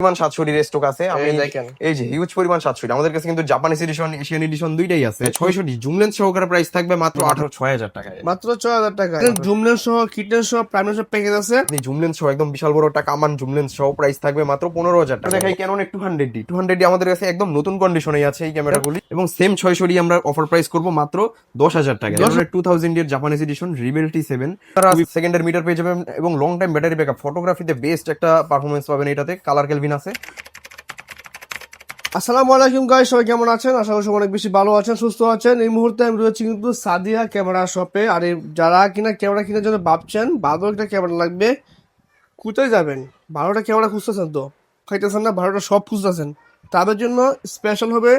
পরিমাণ 700 স্টক আছে। আমি দেখেন এই যে হিউজ পরিমাণ 700 আমাদের কাছে কিন্তু জাপানিজ এডিশন এশিয়ান এডিশন দুইটাই আছে। 600 জুম লেন্স সহকারে প্রাইস থাকবে মাত্র 6000 টাকায়। মাত্র 6000 টাকা। জুম লেন্স সহ কিটের সহ প্রাইমার সহ প্যাকেজ আছে। আপনি জুম লেন্স সহ একদম বিশাল বড় একটা কামান জুম লেন্স সহ প্রাইস থাকবে মাত্র 15000 টাকা। দেখাই ক্যানন 200D আমাদের কাছে একদম নতুন কন্ডিশনে আছে এই ক্যামেরাগুলি, এবং সেম 600D আমরা অফার প্রাইস করব মাত্র 10000 টাকা। ক্যানন 2000 এর জাপানিজ এডিশন রিবেল T7 তারা সেকেন্ডারি মিটার পেয়ে যাবেন এবং লং টাইম ব্যাটারি ব্যাকআপ, ফটোগ্রাফিতে বেস্ট একটা পারফরম্যান্স পাবেন। এটাতে কালার কেলভিন আছে। আসসালামু আলাইকুম গাইস, সবাই কেমন আছেন? আশা করি অনেক বেশি ভালো আছেন, সুস্থ আছেন। এই মুহূর্তে আমি রয়েছি কিন্তু সাদিয়া ক্যামেরা শপে। আর যারা কিনা ক্যামেরা কেনার জন্য ভাবছেন ভালো একটা ক্যামেরা লাগবে, কোথায় যাবেন? ভালোটা ক্যামেরা খুঁজতেছেন তো, খাইতেছেন না, ভালোটা সব খুঁজতেছেন, তাদের জন্য স্পেশাল হবে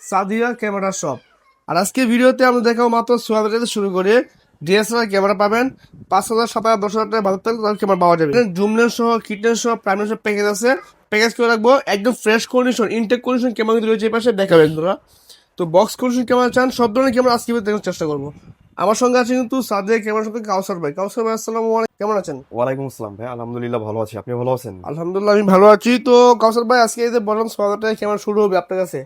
সাদিয়া ক্যামেরা শপ। আর আজকে ভিডিওতে আমরা দেখাবো মাত্র 6000 থেকে শুরু করে ডিএসএলআর ক্যামেরা পাবেন 5000, 7000, 10000 টাকা ভালো থাকলে তাদের ক্যামেরা পাওয়া যাবে। জুম লেন্স সহ কিট লেন্স সহ প্রাইমার সহ প্যাকেজ আছে। প্যাকেজ করে রাখবো একদম fresh condition, intact condition camera কিন্তু রয়েছে এই পাশে, দেখাবেন তোরা। তো বক্স কন্ডিশন ক্যামেরা চান, সব ধরনের ক্যামেরা আজকে দেখার চেষ্টা করবো। আমার সঙ্গে আছে কিন্তু সাদিয়া ক্যামেরা শপে কাউসার ভাই। কাউসার ভাই আসসালামু আলাইকুম, কেমন আছেন? ওয়ালাইকুম আসসালাম ভাই, আলহামদুলিল্লাহ ভালো আছি। আপনি ভালো আছেন? আলহামদুলিল্লাহ আমি ভালো আছি। তো কাউসার ভাই, আজকে এই যে বললাম 6000 টাকা ক্যামেরা শুরু হবে আপনার কাছে,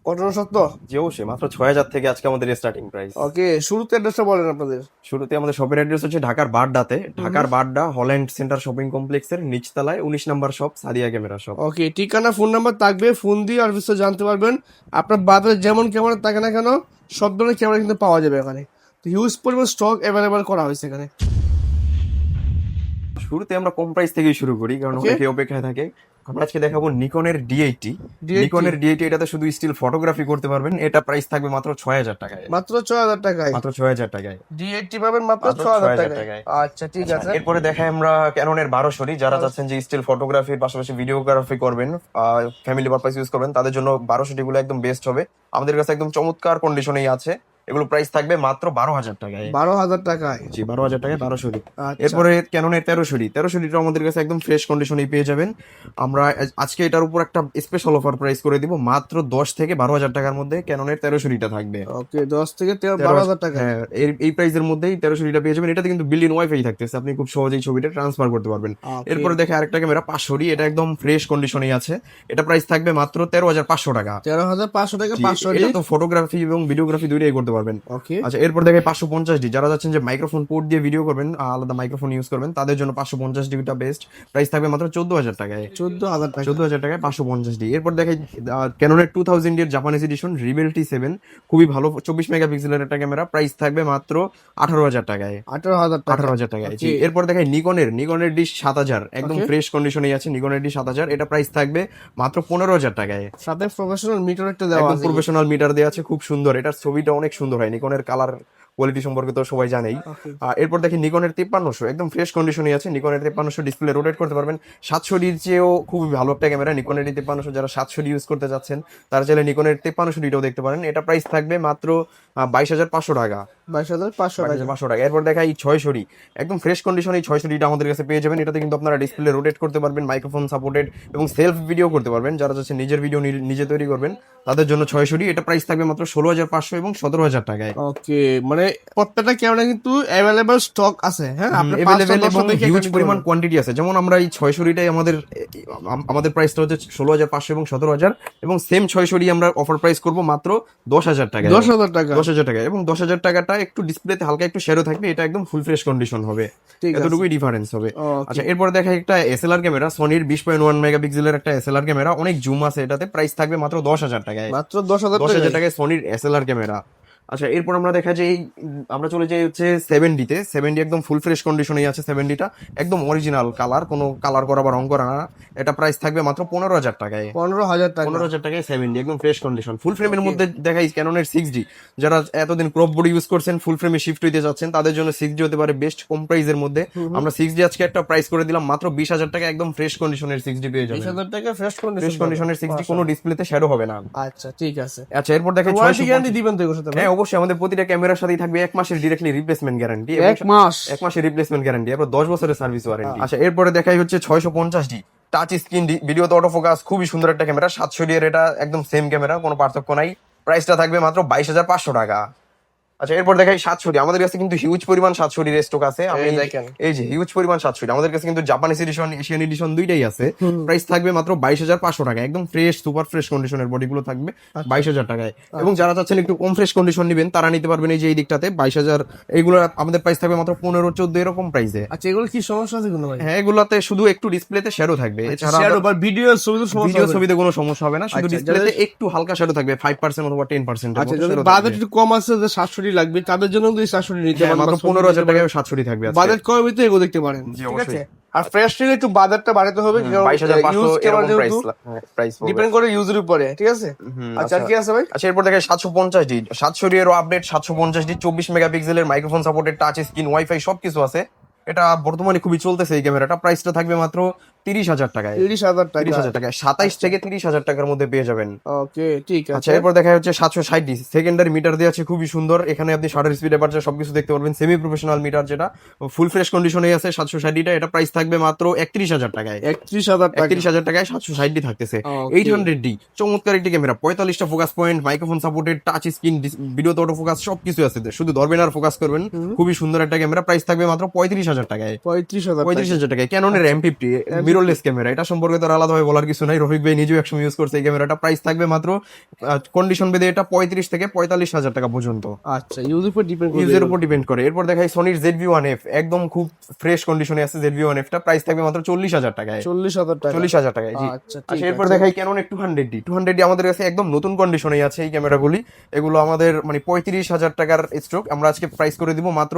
ঘটনা সত্য? জি অবশ্যই, মাত্র 6000 থেকে আজকে আমাদের স্টার্টিং প্রাইস। ওকে, শুরুতে অ্যাড্রেসটা বলেন আপনাদের। শুরুতে আমাদের শপের অ্যাড্রেস হচ্ছে ঢাকার বাড্ডাতে, ঢাকার বাড্ডা হল্যান্ড সেন্টার শপিং কমপ্লেক্সের নিচতলায় 19 নম্বর শপ সাদিয়া ক্যামেরা শপ। ওকে, ঠিকানা ফোন নাম্বার থাকবে, ফোন দিয়ে আর বিস্তারিত জানতে পারবেন। আপনার বাজারে যেমন ক্যামেরা থাকে না কেন, সব ধরনের ক্যামেরা কিন্তু পাওয়া যাবে এখানে। তো হিউজ পরিমাণ স্টক অ্যাভেলেবল করা হয়েছে এখানে। শুরুতে আমরা কম প্রাইস থেকেই শুরু করি, কারণ অনেকে অপেক্ষায় থাকে। আমরা আজকে দেখাবো নিকনের D80। নিকনের D80 এটাতে শুধু স্টিল ফটোগ্রাফি করতে পারবেন। এটা প্রাইস থাকবে মাত্র 6000 টাকায়। মাত্র 6000 টাকায় মাত্র 6000 টাকায় D80 পাবেন মাত্র 6000 টাকায়। আচ্ছা ঠিক আছে। এরপরে দেখাই আমরা ক্যাননের 1200, যারা চাচ্ছেন যে স্টিল ফটোগ্রাফির পাশাপাশি ভিডিওগ্রাফি করবেন, ফ্যামিলি পারপাস ইউজ করবেন, তাদের জন্য 1200 গুলো একদম বেস্ট হবে। আমাদের কাছে একদম চমৎকার কন্ডিশনেই আছে। এগুলো প্রাইস থাকবে মাত্র 12000 টাকায়। 12000 টাকায়? জি, 12000 টাকায় 1200। আচ্ছা। এরপরে ক্যাননের 1300 আমাদের কাছে একদম ফ্রেশ কন্ডিশনেই পেয়ে যাবেন। আমরা আজকে এটার উপর একটা স্পেশাল অফার প্রাইস করে দিব, মাত্র 10 থেকে 12000 টাকার মধ্যে ক্যাননের 1300 থাকবে। ওকে, 10 থেকে 12000 টাকা। হ্যাঁ, এই প্রাইসের মধ্যেই 1300 পেয়ে যাবেন। এটাতে কিন্তু বিল্ট ইন ওয়াইফাই থাকতেছে, আপনি খুব সহজেই ছবিটা ট্রান্সফার করতে পারবেন। এরপরে দেখে আরেকটা ক্যামেরা 500, এটা একদম ফ্রেশ কন্ডিশনেই আছে। এটা প্রাইস থাকবে মাত্র 13500 টাকা। 13500 টাকা 500। এটা তো ফটোগ্রাফি এবং ভিডিওগ্রাফি দুইটাই করতে পারবেন। ওকে, আচ্ছা, এরপর দেখে 550D, যারা যাচ্ছেন যে মাইক্রোফোন পোর্ট দিয়ে ভিডিও করবেন, আলাদা মাইক্রোফোন ইউজ করবেন, তাদের জন্য 550D টা বেস্ট। প্রাইস থাকবে মাত্র 14000 টাকায়। 14000 টাকা। 14000 টাকায় 550D। এরপর দেখে ক্যাননের 2000 এর জাপানিজ এডিশন রিবেল T7, খুবই ভালো 24 মেগাপিক্সেলের একটা ক্যামেরা। প্রাইস থাকবে মাত্র 18000 টাকায়। 18000 টাকা। 18000 টাকায়। জি, এরপর দেখাই নিকনের D7000, একদম ফ্রেশ কন্ডিশনেই আছে নিকনের D7000। এটা প্রাইস থাকবে মাত্র 15000 টাকায়। সাথে প্রফেশনাল মিটার একটা দেওয়া একদম আছে। প্রফেশনাল মিটার দেওয়া আছে, খুব সুন্দর। এটার ছবিটা অনেক সুন্দর হয়। নিকনের কালার কোয়ালিটি সম্পর্কে তো সবাই জানেই। এরপর দেখি নিকনের 5300, একদম ফ্রেশ কন্ডিশনে আছে। নিকনের 5300 ডিসপ্লে রোটেট করতে পারবেন। 700Dর চেয়েও খুবই ভালো একটা ক্যামেরা নিকনের 5300। যারা 700D ইউজ করতে চাচ্ছেন তারা চাইলে নিকনের 5300Dটাও দেখতে পারেন। এটা প্রাইস থাকবে মাত্র 22500 টাকা। 22500 টাকা। এরপর দেখা এই 600D, একদম ফ্রেশ কন্ডিশনে এই 600Dটা আমাদের কাছে পেয়ে যাবেন। এটাতে কিন্তু আপনারা ডিসপ্লে রোটেট করতে পারবেন, মাইক্রোফোন সাপোর্টেড, এবং সেলফ ভিডিও করতে পারবেন। যারা চাচ্ছেন নিজের ভিডিও নিজে তৈরি করবেন, তাদের জন্য 600D। এটা প্রাইস থাকবে মাত্র 16500 এবং 17000 টাকায়। ওকে, মানে প্রত্যেকটা ক্যামেরা কিন্তু अवेलेबल স্টক আছে। হ্যাঁ, আপনি अवेलेबल এবং হিউজ পরিমাণ কোয়ান্টিটি আছে। যেমন আমরা এই 600Dটাই আমাদের প্রাইসটা হচ্ছে 16500 এবং 17000, এবং সেম 600D আমরা অফার প্রাইস করব মাত্র 10000 টাকা। 10000 টাকা। 10000 টাকা, এবং 10000 টাকাটা একটু ডিসপ্লেতে হালকা একটু শেডো থাকবে। এটা একদম ফুল ফ্রেশ কন্ডিশন হবে, এতটুকুই ডিফারেন্স হবে। আচ্ছা, এরপর দেখা একটা এসএলআর ক্যামেরা, সনির 20.1 মেগাপিক্সেলের একটা এসএলআর ক্যামেরা, অনেক জুম আছে এটাতে। প্রাইস থাকবে মাত্র 10000 টাকায়। মাত্র 10000 টাকায় সনির এসএলআর ক্যামেরা। আচ্ছা, এরপর আমরা দেখা যায় আমরা চলে যাই হচ্ছে 7D-তে। 7D একদম ফুল ফ্রেশ কন্ডিশনেই আছে। 7D-টা একদম অরিজিনাল কালার, কোনো কালার করা বা রং করা না। এটা প্রাইস থাকবে মাত্র 15000 টাকায়। 15000 টাকা। 15000 টাকায় 7D একদম ফ্রেশ কন্ডিশন। ফুল ফ্রেমের মধ্যে দেখাই ক্যাননের 6D, যারা এতদিন ক্রপ বডি ইউজ করছেন, ফুল ফ্রেমে শিফট হইতে যাচ্ছেন, তাদের জন্য 6D হতে পারে বেস্ট কম প্রাইসের মধ্যে। আমরা 6D আজকে একটা প্রাইস করে দিলাম মাত্র 20000 টাকা, একদম ফ্রেশ কন্ডিশনের 6D পেয়ে যাবেন। 20000 টাকা ফ্রেশ কন্ডিশনের 6D, কোনো ডিসপ্লেতে শ্যাডো হবে না। আচ্ছা ঠিক আছে। আচ্ছা, এরপর দেখে ওয়ারেন্টি গ্যারান্টি দিবেন তো এর সাথে? হ্যাঁ অবশ্যই, আমাদের প্রতিটা ক্যামেরার সাথেই থাকবে 1 মাসের ডিরেক্টলি রিপ্লেসমেন্ট গ্যারান্টি। 1 মাসের রিপ্লেসমেন্ট গ্যারান্টি, এরপর 10 বছরের সার্ভিস ওয়ারেন্টি। আচ্ছা, এরপরে দেখাই হচ্ছে 650D টাচ স্ক্রিন ভিডিওতে অটো ফোকাস, খুবই সুন্দর একটা ক্যামেরা। 700D এর এটা একদম সেম ক্যামেরা, কোনো পার্থক্য নাই। প্রাইসটা থাকবে মাত্র 22500 টাকা। আচ্ছা এরপর দেখাই 700 আমাদের কাছে কিন্তু হিউজ পরিমাণ 700 স্টক আছে। আমি এই দেখেন। এই যে হিউজ পরিমাণ 700 আমাদের কাছে কিন্তু জাপানিজ এডিশন এশিয়ান এডিশন দুইটাই আছে। প্রাইস থাকবে মাত্র 22,500 টাকা, একদম ফ্রেশ সুপার ফ্রেশ কন্ডিশনের বডিগুলো থাকবে 22,000 টাকায়। এবং যারা চাচ্ছেন একটু কম ফ্রেশ কন্ডিশন নেবেন তারা নিতে পারবেন এই যে এই দিকটাতে 22,000। এইগুলো আমাদের প্রাইস থাকবে মাত্র 15-14 এরকম প্রাইসে। আচ্ছা এগুলো কি সমস্যা আছে কোনো ভাই? হ্যাঁ এগুলাতে শুধু একটু ডিসপ্লেতে শ্যাডো থাকবে, এছাড়া শ্যাডো বা ভিডিও ছবিতে সমস্যা ভিডিও হবে? ছবিতে কোনো সমস্যা হবে না, শুধু আচ্ছা, ডিসপ্লেতে একটু হালকা শ্যাডো থাকবে 5% অথবা 10%। আচ্ছা যাদের বাজেট একটু কম আছে যে 700 লাগবে তাদের জন্য কিন্তু এই 700 নিতে পারেন, মাত্র 15,000 টাকায় 700 থাকবে আজকে। বাজেট কম হইতে এগুলো দেখতে পারেন। জি, ঠিক আছে, অবশ্যই। আর ফ্রেশ নিলে একটু বাজেটটা বাড়াতে হবে, 22,500 এরকম প্রাইস ডিপেন্ড করে ইউজের উপরে। ঠিক আছে, আচ্ছা আর কি আছে ভাই? আচ্ছা এরপর দেখে 750D 700 এরও আপডেট 750D 24 মেগাপিক্সেলের microphone supported touch screen wifi সবকিছু আছে। এটা বর্তমানে খুবই চলতেছে এই ক্যামেরাটা। প্রাইসটা থাকবে মাত্র 30,000 টাকায়। 30,000 টাকা। 30,000 টাকায় 27 থেকে 30,000 টাকার মধ্যে পেয়ে যাবেন। ওকে ঠিক আচ্ছা আছে। এরপর দেখা হচ্ছে 760D সেকেন্ডারি মিটার দেওয়া আছে খুবই সুন্দর। এখানে আপনি শাটার স্পিড অ্যাপারচার সবকিছু দেখতে পারবেন। সেমি প্রফেশনাল মিটার, যেটা ফুল ফ্রেশ কন্ডিশনে আছে 760D টা। এটা প্রাইস থাকবে মাত্র 31,000 টাকায়। 31,000 টাকা। 31,000 টাকায় 760D থাকতেছে। Okay. 800D চমৎকার একটি ক্যামেরা, 45টা focus point, microphone supported, touch screen, ভিডিওতে অটো ফোকাস সবকিছু আছে। শুধু ধরবেন আর ফোকাস করবেন। খুবই সুন্দর একটা ক্যামেরা। প্রাইস থাকবে মাত্র 35,000 টাকায়। 35,000 টাকায়। ক্যাননের M50 মিররলেস ক্যামেরা, এটা সম্পর্কে তো আর আলাদাভাবে বলার কিছু নাই। রফিক ভাই নিজেও একসময় ইউজ করছে এই ক্যামেরাটা। প্রাইস থাকবে মাত্র কন্ডিশন বেঁধে এটা 35 থেকে 45,000 টাকা পর্যন্ত। আচ্ছা ইউজের উপর ডিপেন্ড করে। ইউজের উপর ডিপেন্ড করে। এরপর দেখাই সনির ZV-1F, একদম খুব ফ্রেশ কন্ডিশনে আছে ZV-1F টা। প্রাইস থাকবে মাত্র 40,000 টাকায়। 40,000 টাকা। 40,000 টাকায়, জি। আচ্ছা আচ্ছা এরপর দেখাই ক্যানন 200D আমাদের কাছে একদম নতুন কন্ডিশনেই আছে এই ক্যামেরাগুলি। এগুলো আমাদের মানে 35,000 টাকার স্টক। আমরা আজকে প্রাইস করে দিব মাত্র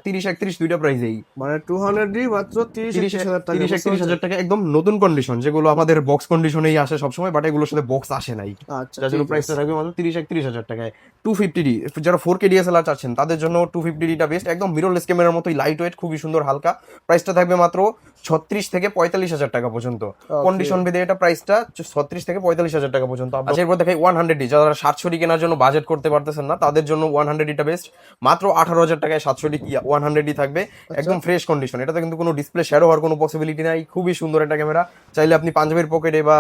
30-31 দুইটা প্রাইসেই। মানে 200D মাত্র 30,000 টাকা। 30-31,000 টাকা একদম নতুন কন্ডিশন, যেগুলো আমাদের বক্স কন্ডিশনেই আসে সবসময়, বাট এগুলোর সাথে বক্স আসে নাই। আচ্ছা যার জন্য প্রাইসটা থাকবে মাত্র 30-31,000 টাকায়। 250D যারা 4K DSLR চাচ্ছেন তাদের জন্য 250D টা বেস্ট। একদম মিররলেস ক্যামেরার মতোই লাইট ওয়েট, খুবই সুন্দর হালকা। প্রাইসটা থাকবে মাত্র 36 থেকে 45,000 টাকা পর্যন্ত। কন্ডিশন বেঁধে এটা প্রাইসটা 36 থেকে 45,000 টাকা পর্যন্ত। আচ্ছা এরপর দেখাই 100D, যারা 700D কেনার জন্য বাজেট করতে পারতেছেন না তাদের জন্য 100D টা বেস্ট। মাত্র 18,000 টাকায় 700D 100D থাকবে, একদম ফ্রেশ কন্ডিশন। এটাতে কিন্তু কোনো ডিসপ্লে শ্যাডো হওয়ার কোনো পসিবিলিটি নাই। খুবই সুন্দর একটা ক্যামেরা, চাইলে আপনি পাঞ্জাবের পকেটে বা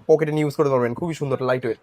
পকেটে ইউজ করতে পারবেন। খুবই সুন্দর লাইট ওয়েট।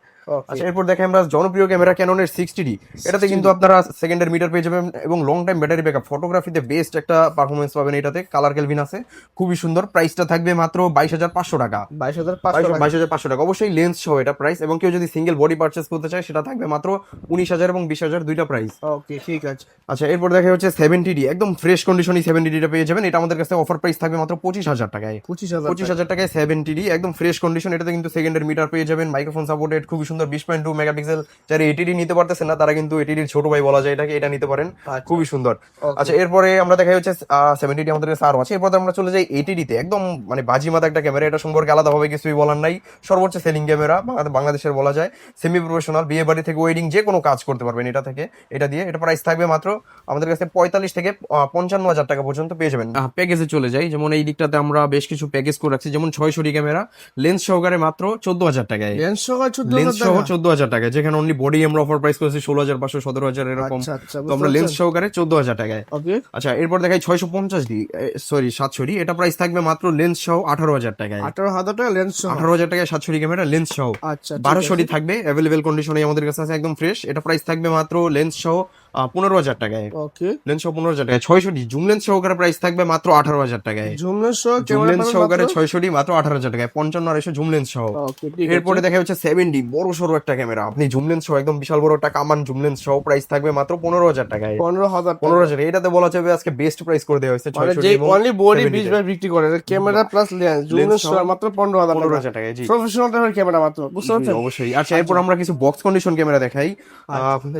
আচ্ছা এরপর দেখে আমরা জনপ্রিয় ক্যামেরা ক্যাননের 60D। এটাতে কিন্তু আপনারা সেকেন্ডারি মিটার পেয়ে যাবেন এবং লং টাইম ব্যাটারি ব্যাকআপ, ফটোগ্রাফিতে বেস্ট একটা পারফরমেন্স পাবেন এটাতে। কালার কেলভিন আছে, খুবই সুন্দর। প্রাইসটা থাকবে মাত্র 22,500 টাকা। 22,500 টাকা অবশ্যই লেন্স সহ এটা প্রাইস। এবং কেউ যদি সিঙ্গেল বডি পারচেস করতে চায় সেটা থাকবে মাত্র 19,000 এবং 20,000 দুইটা প্রাইস। ওকে ঠিক আছে। আচ্ছা এরপর দেখা হচ্ছে 70D, একদম ফ্রেশ কন্ডিশনই 70D টা পেয়ে যাবেন। এটা আমাদের কাছে অফার প্রাইস থাকবে মাত্র 25,000 টাকায়। 25,000 টাকায় 70D একদম ফ্রেশ কন্ডিশন। এটাতে কিন্তু সেকেন্ডারি মিটার পেয়ে যাবেন, মাইক্রোফোন সাপোর্টেড, খুবই সুন্দর 20.2 মেগাপিক্সেল। যারা ATD নিতে পারতেছেন না তারা কিন্তু ATD ছোট ভাই বলা যায় এটাকে, এটা নিতে পারেন, খুবই সুন্দর। আচ্ছা এরপরে আমরা দেখা হচ্ছে 70D আমাদের কাছে আরো আছে। এরপর আমরা চলে যাই 80D তে, একদম মানে বাজিমাত একটা ক্যামেরা। এটা সম্পর্কে আলাদাভাবে কিছুই বলার নাই, সর্বোচ্চ সেলিং ক্যামেরা বাংলাদেশের বলা যায়। সেমি প্রফেশনাল, বিয়ে বাড়ি থেকে ওয়েডিং যে কোনো কাজ করতে পারবেন এটা থেকে, এটা দিয়ে। এটা প্রাইস থাকবে মাত্র আমাদের কাছে 45 থেকে 55,000 টাকা পর্যন্ত পেয়ে যাবেন। প্যাকেজে চলে যাই, যেমন এই দিকটাতে আমরা বেশ কিছু প্যাকেজ করে রাখছি। যেমন 600D ক্যামেরা লেন্স সহকারে মাত্র 14,000 টাকায়। লেন্স সহ 14,000 টাকায়, যেখানে অনলি বডি আমরা অফার প্রাইস করেছি 16,500, 17,000 এরকম। তো আমরা লেন্স সহকারে 14,000 টাকায়। আচ্ছা এরপর দেখাই 650D, সরি 700D। এটা প্রাইস থাকবে মাত্র লেন্স সহ 18,000 টাকায়। 18,000 টাকা লেন্স সহ। 18,000 টাকায় 700D ক্যামেরা লেন্স সহ। আচ্ছা 1200D থাকবে, অ্যাভেলেবেল কন্ডিশনে আমাদের কাছে আছে, একদম ফ্রেশ। এটা প্রাইস থাকবে মাত্র লেন্স সহ 15,000 টাকায়। ওকে লেন্স সহ 15,000 টাকায়। 600D জুম লেন্স সহকারে প্রাইস থাকবে মাত্র 18,000 টাকায়। জুম লেন্স সহ জুম লেন্স সহকারে 600D মাত্র 18,000 টাকায়। 55-250 জুম লেন্স সহ। এরপরে দেখা হচ্ছে 7D, বড় সরো একটা ক্যামেরা। আপনি জুম লেন্স সহ একদম বিশাল বড় একটা কামান জুম লেন্স সহ প্রাইস থাকবে মাত্র 15,000 টাকায়। 15,000। এটাতে বলা যাবে আজকে বেস্ট প্রাইস করে দেওয়া হয়েছে। 600D এবং অনলি বডি 20 ভাই বিক্রি করে camera plus lens zoom lens সহ মাত্র 15,000 টাকায়। জি প্রফেশনাল টাইপের ক্যামেরা মাত্র, বুঝতে পারছেন? অবশ্যই। আচ্ছা এরপর আমরা কিছু বক্স কন্ডিশন ক্যামেরা দেখাই।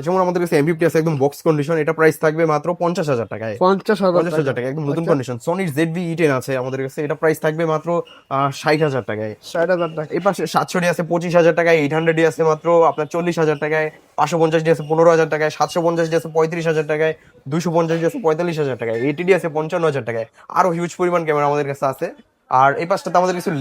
যেমন আমাদের কাছে M50 আছে, একদম বক্স কন্ডিশন। এটা প্রাইস থাকবে মাত্র 50,000 টাকায়। 50,000 টাকা একদম নতুন কন্ডিশন। সনির ZV-E10 আছে আমাদের কাছে, এটা প্রাইস থাকবে মাত্র 60,000 টাকায়। 60,000 টাকা। এই পাশে 700D আছে 25,000 টাকায়। 800D আছে মাত্র আপনার 40,000 টাকায়। 550D আছে 15,000 টাকায়। 750D আছে 35,000 টাকায়। 250D আছে 45,000 টাকায়। ATD আছে 55,000 টাকায়। আরো হিউজ পরিমাণ ক্যামেরা আমাদের কাছে আছে। আর এই পাশটাতে আমাদের কিছু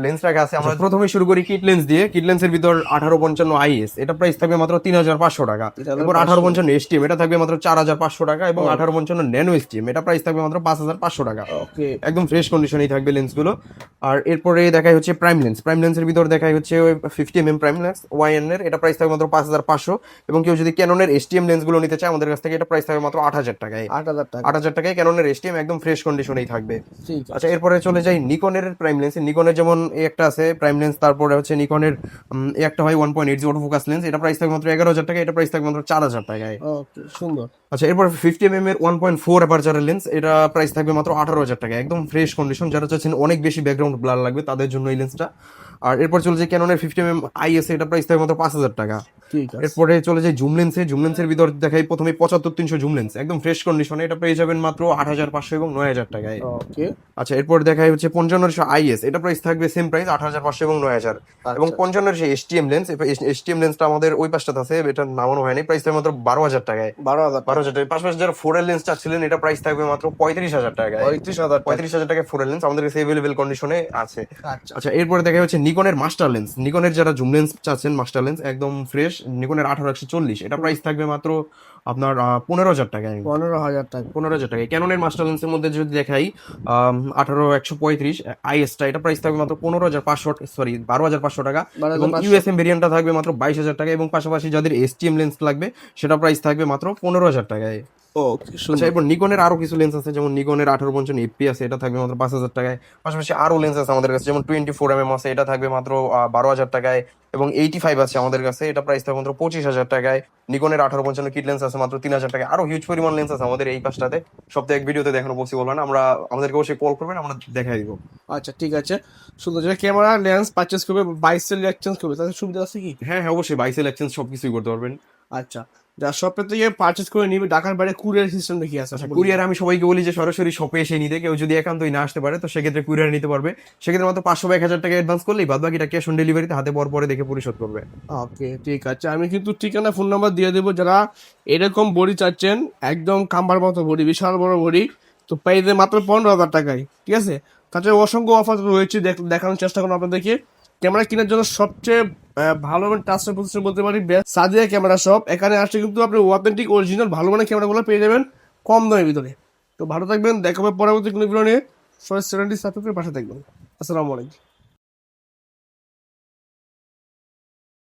লেন্স রাখা আছে। আমরা প্রথমে শুরু করি কিট লেন্স দিয়ে। কিট লেন্সের ভিতর 1855 আইএস, এটা প্রাইস থাকবে মাত্র 3500 টাকা। এরপর 1855 এসটিএম, এটা থাকবে মাত্র 4500 টাকা। এবং 1855 ন্যানো এসটিএম, এটা প্রাইস থাকবে মাত্র 5500 টাকা। ওকে, একদম ফ্রেশ কন্ডিশনেই থাকবে লেন্সগুলো। আর এরপরে দেখাই হচ্ছে প্রাইম লেন্স। প্রাইম লেন্সের ভিতর দেখাই হচ্ছে 50mm প্রাইম লেন্স ওয়াইএন এর, এটা প্রাইস থাকবে মাত্র 5500। এবং কেউ যদি ক্যাননের এসটিএম লেন্সগুলো নিতে চায় আমাদের কাছ থেকে, এটা প্রাইস থাকবে মাত্র 8000 টাকায়। 8000 টাকা। 8000 টাকায় ক্যাননের এসটিএম একদম ফ্রেশ কন্ডিশনেই থাকবে। ঠিক আছে। আচ্ছা, এরপরে চলে যাই নিকনের প্রাইম লেন্স। নিকনের যেমন এই একটা আছে প্রাইম লেন্স, তারপরে হচ্ছে নিকনের এই একটা হয় 1.8 অটো ফোকাস লেন্স, এটা প্রাইস থাকবে মাত্র 11000 টাকা। এটা প্রাইস থাকবে মাত্র 4000 টাকায়। ওকে, সুন্দর। আচ্ছা, এরপর 50mm এর 1.4 অ্যাপারচারের লেন্স, এটা প্রাইস থাকবে মাত্র 18000 টাকা। একদম ফ্রেশ কন্ডিশন, যারা চাচ্ছেন অনেক বেশি ব্যাকগ্রাউন্ড ব্লার লাগবে তাদের জন্য এই লেন্সটা। আর এরপর চলে যায় ক্যাননের 50mm আইএস, এটা প্রাইস থাকবে মাত্র 5000 টাকা। ঠিক আছে। এরপরে চলে যায় জুম লেন্সে। জুম লেন্সের ভিতর দেখাই প্রথমে 75300 জুম লেন্স, একদম ফ্রেশ কন্ডিশনে, এটা পেয়ে যাবেন মাত্র 8500 এবং 9000 টাকায়। ওকে। আচ্ছা, এরপর দেখাই হচ্ছে 5500 আইএস, এটা প্রাইস থাকবে সেম প্রাইস 8500 এবং 9000। এবং 5500 এসটিএম লেন্স, এসটিএম লেন্সটা আমাদের ওই পাশটাতে আছে, এটা নামানো হয়নি, প্রাইস থাকবে মাত্র 12000 টাকায়। 12000 12,000 টাকা। পাশাপাশি যারা ফোরের লেন্স চাচ্ছিলেন, এটা প্রাইস থাকবে মাত্র 35000 টাকায়। 35000 টাকা। 35000 টাকায় ফোরের লেন্স আমাদের কাছে অ্যাভেলেবেল কন্ডিশনে আছে। আচ্ছা। আচ্ছা, এরপরে দেখা হচ্ছে নিকনের মাস্টার লেন্স। নিকনের যারা জুম লেন্স চাচ্ছেন মাস্টার লেন্স একদম ফ্রেশ, নিকনের 18140, এটা প্রাইস থাকবে মাত্র আপনার 15000 টাকায়। 15000 টাকা। 15000 টাকায়। ক্যাননের মাস্টার লেন্সের মধ্যে যদি দেখাই 18135 আইএসটা, এটা প্রাইস থাকবে মাত্র 12500 টাকা। এবং 12500 ইউএসএম ভেরিয়েন্টটা থাকবে মাত্র 22000 টাকা। এবং পাশাপাশি যাদের এসটিএম লেন্স লাগবে, সেটা প্রাইস থাকবে মাত্র 15000 টাকায়। ওকে, আচ্ছা, সুন্দর। এরপর নিকনের আরো কিছু লেন্স আছে, যেমন নিকনের 1855 এফপি আছে, এটা থাকবে মাত্র 5000 টাকায়। পাশাপাশি আরো লেন্স আছে আমাদের কাছে, যেমন 24mm আছে, এটা থাকবে মাত্র 12000 টাকায়। এবং 85 আছে আমাদের কাছে, এটা প্রাইস থাকবে মাত্র 25000 টাকায়। নিকনের 1855 কিট লেন্স আছে মাত্র 3000 টাকায়। আরো হিউজ পরিমাণ লেন্স আছে আমাদের এই পাশটাতে, সপ্তাহে এক ভিডিওতে দেখানো পসিবল হয় না। আমাদেরকে অবশ্যই কল করবেন, আমরা দেখাই দিব। আচ্ছা, ঠিক আছে, সুন্দর। যেটা ক্যামেরা লেন্স পারচেজ করবে, বাইসেল এক্সচেঞ্জ করবে, তাদের সুবিধা আছে কি? হ্যাঁ হ্যাঁ, অবশ্যই বাইসেল এক্সচেঞ্জ সবকিছুই করতে পারবেন। আচ্ছা, যা শপে থেকে পারচেজ করে নিবে, ঢাকার বাইরে কুরিয়ার সিস্টেম দেখি আছে? কুরিয়ার আমি সবাইকে বলি যে সরাসরি শপে এসে নিতে। কেউ যদি একান্তই না আসতে পারে, তো সেক্ষেত্রে কুরিয়ার নিতে পারবে। সেক্ষেত্রে মাত্র 500 বা 1000 টাকা অ্যাডভান্স করলেই বাদ বাকিটা ক্যাশ অন ডেলিভারিতে হাতে পাওয়ার পরে দেখে পরিশোধ করবে। ওকে, ঠিক আছে। আমি কিন্তু ঠিকানা, ফোন নাম্বার দিয়ে দেবো। যারা এরকম বডি চাচ্ছেন, একদম কাম্বার মতো বডি, বিশাল বড় বডি, তো পেয়ে দেবে মাত্র 15000 টাকায়। ঠিক আছে, তাছাড়া অসংখ্য অফার রয়েছে, দেখানোর চেষ্টা করুন আপনাদেরকে। ক্যামেরা কেনার জন্য সবচেয়ে ভালো এবং ট্রাস্টেড প্রতিষ্ঠান বলতে পারি সাদিয়া ক্যামেরা শপ। এখানে আসলে কিন্তু আপনি অথেন্টিক অরিজিনাল ভালো মানের ক্যামেরাগুলো পেয়ে যাবেন কম দামের ভিতরে। তো ভালো থাকবেন, দেখা হবে পরবর্তী কোনো ভিডিও নিয়ে। সবাই চ্যানেলটি সাবস্ক্রাইব করে পাশে থাকবেন। আসসালামু আলাইকুম।